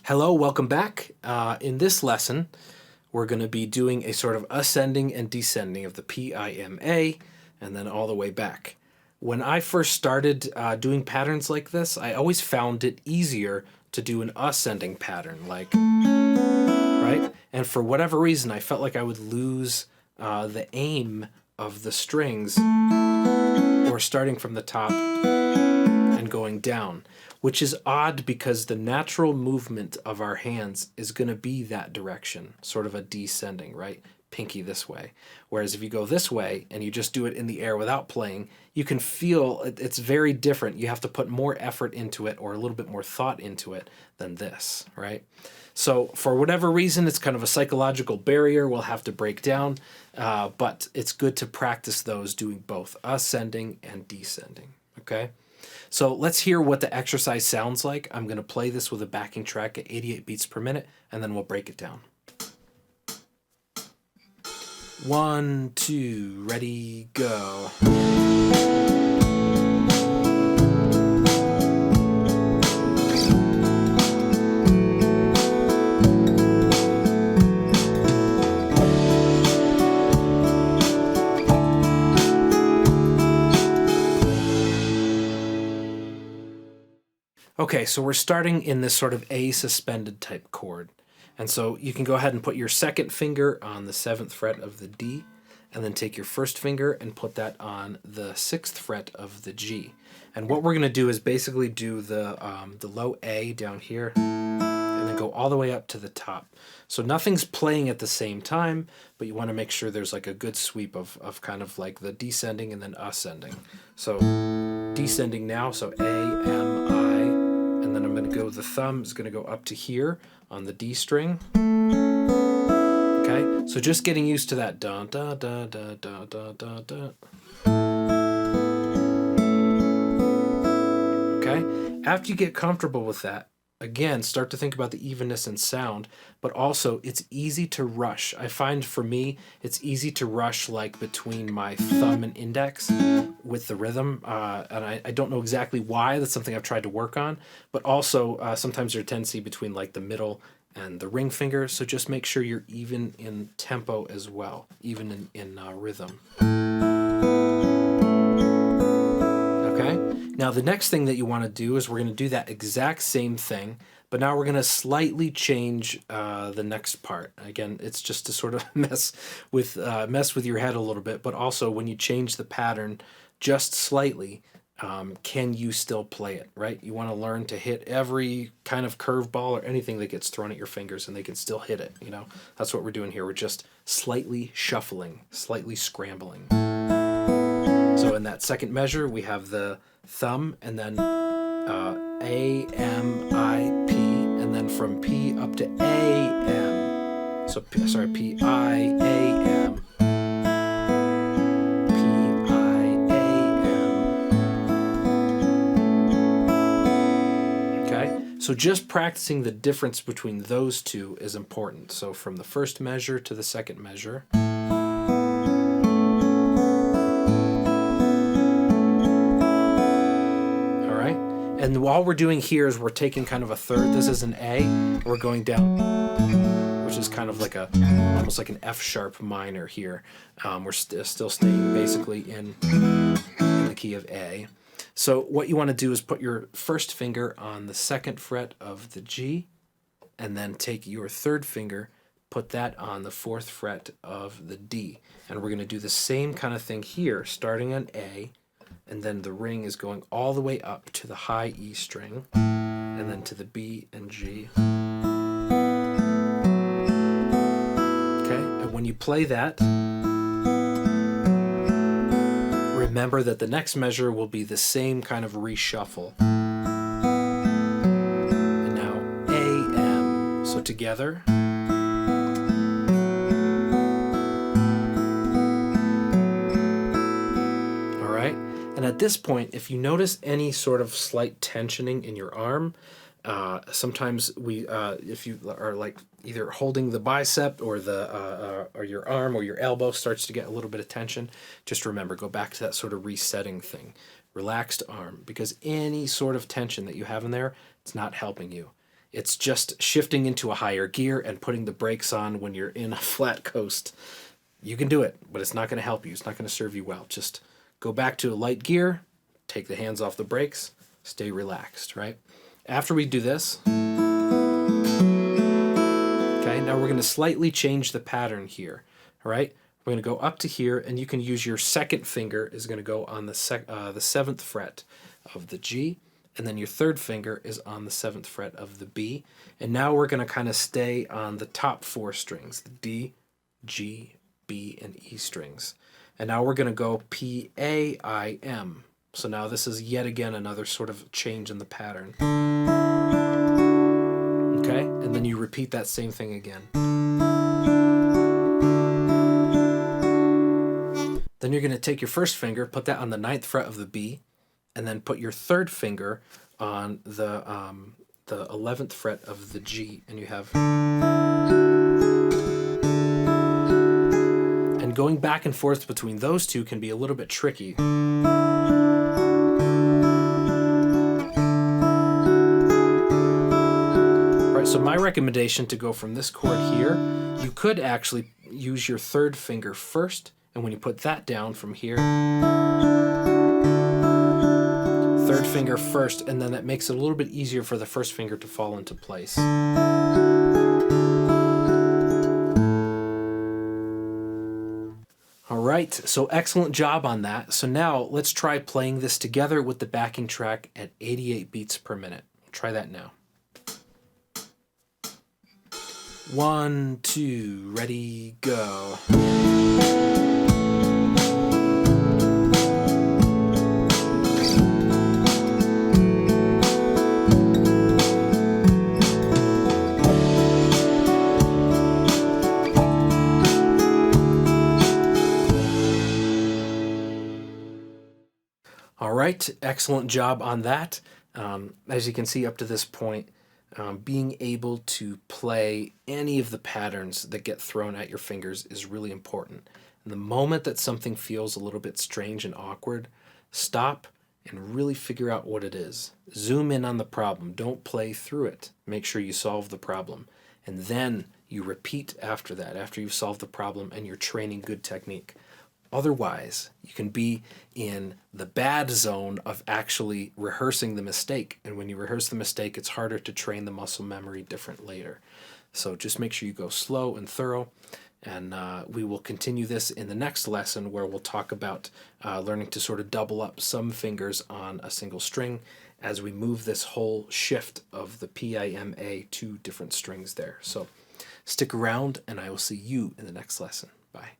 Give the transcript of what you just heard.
Hello, welcome back. In this lesson, we're going to be doing a sort of ascending and descending of the PIMA and then all the way back. When I first started doing patterns like this, I always found it easier to do an ascending pattern, like, right? And for whatever reason, I felt like I would lose the aim of the strings or starting from the top and going down, which is odd because the natural movement of our hands is going to be that direction, sort of a descending, right? Pinky this way. Whereas if you go this way and you just do it in the air without playing, you can feel it's very different. You have to put more effort into it or a little bit more thought into it than this, right? So for whatever reason, it's kind of a psychological barrier we'll have to break down, but it's good to practice those doing both ascending and descending, okay? So let's hear what the exercise sounds like. I'm going to play this with a backing track at 88 beats per minute, and then we'll break it down. 1, 2, ready, go. Okay, so we're starting in this sort of A suspended type chord. And so you can go ahead and put your second finger on the 7th fret of the D, and then take your first finger and put that on the 6th fret of the G. And what we're going to do is basically do the low A down here, and then go all the way up to the top. So nothing's playing at the same time, but you want to make sure there's like a good sweep of kind of like the descending and then ascending. So descending now, so A, M, I. And then I'm going to go, the thumb is going to go up to here on the D string. Okay, so just getting used to that. Da, da, da, da, da, da, da, da. Okay, after you get comfortable with that, again, start to think about the evenness and sound, but also it's easy to rush. I find for me, it's easy to rush like between my thumb and index with the rhythm, and I don't know exactly why. That's something I've tried to work on, but also sometimes there's a tendency between like the middle and the ring finger, so just make sure you're even in tempo as well, even in rhythm. Okay, now the next thing that you want to do is we're going to do that exact same thing, but now we're going to slightly change the next part. Again, it's just to sort of mess with your head a little bit, but also when you change the pattern just slightly, can you still play it, right? You want to learn to hit every kind of curveball or anything that gets thrown at your fingers and they can still hit it, you know? That's what we're doing here. We're just slightly shuffling, slightly scrambling. So in that second measure, we have the thumb and then A, M, I, P, and then from P up to A, M. So, sorry, P, I, A, M. P, I, A, M. Okay, so just practicing the difference between those two is important. So from the first measure to the second measure. And all we're doing here is we're taking kind of a third. This is an A. We're going down, which is kind of like almost like an F sharp minor here. We're still staying basically in the key of A. So what you want to do is put your first finger on the 2nd fret of the G, and then take your third finger, put that on the 4th fret of the D. And we're going to do the same kind of thing here, starting on A, and then the ring is going all the way up to the high E string, and then to the B and G. Okay, and when you play that, remember that the next measure will be the same kind of reshuffle. And now A, M, so together. And at this point, if you notice any sort of slight tensioning in your arm, sometimes if you are like either holding the bicep or or your arm or your elbow starts to get a little bit of tension, just remember, go back to that sort of resetting thing. Relaxed arm, because any sort of tension that you have in there, it's not helping you. It's just shifting into a higher gear and putting the brakes on when you're in a flat coast. You can do it, but it's not going to help you. It's not going to serve you well. Just go back to a light gear, take the hands off the brakes, stay relaxed, right? After we do this, okay, now we're going to slightly change the pattern here, all right? We're going to go up to here, and you can use your second finger is going to go on the 7th fret of the G, and then your third finger is on the 7th fret of the B. And now we're going to kind of stay on the top 4 strings, the D, G, B, and E strings. And now we're going to go P, A, I, M. So now this is yet again another sort of change in the pattern. Okay, and then you repeat that same thing again. Then you're going to take your first finger, put that on the 9th fret of the B, and then put your third finger on the 11th fret of the G, and you have... And going back and forth between those two can be a little bit tricky. Right, so my recommendation to go from this chord here, you could actually use your third finger first, and when you put that down from here, third finger first, and then that makes it a little bit easier for the first finger to fall into place. All right, so excellent job on that. So now let's try playing this together with the backing track at 88 beats per minute. Try that now. 1, 2, ready, go. All right, excellent job on that. As you can see up to this point, being able to play any of the patterns that get thrown at your fingers is really important. And the moment that something feels a little bit strange and awkward, stop and really figure out what it is. Zoom in on the problem. Don't play through it. Make sure you solve the problem. And then you repeat after that, after you've solved the problem and you're training good technique. Otherwise, you can be in the bad zone of actually rehearsing the mistake. And when you rehearse the mistake, it's harder to train the muscle memory different later. So just make sure you go slow and thorough. And we will continue this in the next lesson where we'll talk about learning to sort of double up some fingers on a single string as we move this whole shift of the PIMA to different strings there. So stick around and I will see you in the next lesson. Bye.